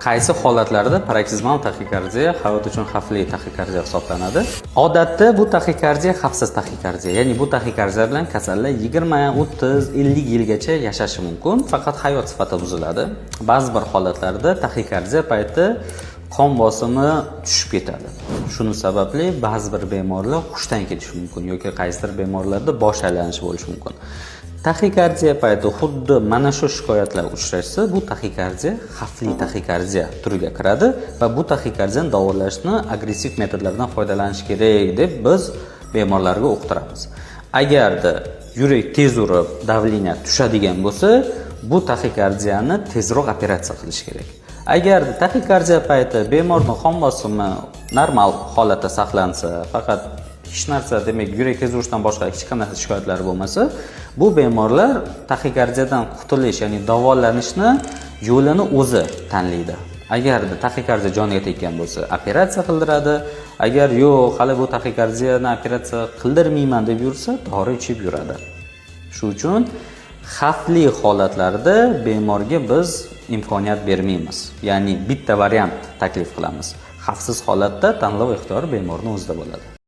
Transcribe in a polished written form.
Qaysi holatlarda paroksizimal taxikardiya hayot uchun xavfli taxikardiya hisoblanadi? Odatda bu taxikardiya xavfsiz taxikardiya, ya'ni bu taxikardiya bilan kasallar 20, 30, 50 yilgacha yashashi mumkin, faqat hayot sifati buziladi. Ba'zi bir holatlarda taxikardiya payti qon bosimi tushib ketadi. Shuni sababli ba'zi bir bemorlar hushdan ketishi mumkin yoki qaysidir bemorlarda bosh aylanishi bo'lishi mumkin. Taxikardiya payti xuddi mana shu shikoyatlar uchrashsa, bu taxikardiya xavfli taxikardiya turiga kiradi va bu taxikardiyani davolashni agressiv metodlardan foydalanish kerak deb biz bemorlarga uqtiramiz. Agarda yurak tez urib, davleniya tushadigan bo'lsa, bu taxikardiyani tezroq operatsiya qilish kerak. Agar taxikardiya payti bemorning qon bosimi normal holatda saqlansa, faqat hech narsa, demak yurak tez urishdan boshqa hech qanday shikoyatlari bo'lmasa, bu bemorlar taxikardiyadan qutulish, ya'ni davolanishni yo'lini o'zi tanlaydi. Agar taxikardiya joniga tekkan bo'lsa, operatsiya qildiradi. Agar yo'q, hali bu taxikardiyani operatsiya qildirmayman deb yursa, dori ichib yuradi. Shuning uchun xavfli holatlarda bemorga biz imkoniyat bermaymiz. Ya'ni bitta variant taklif qilamiz. Xavfsiz holatda tanlov ixtiyori bemorning o'zida bo'ladi.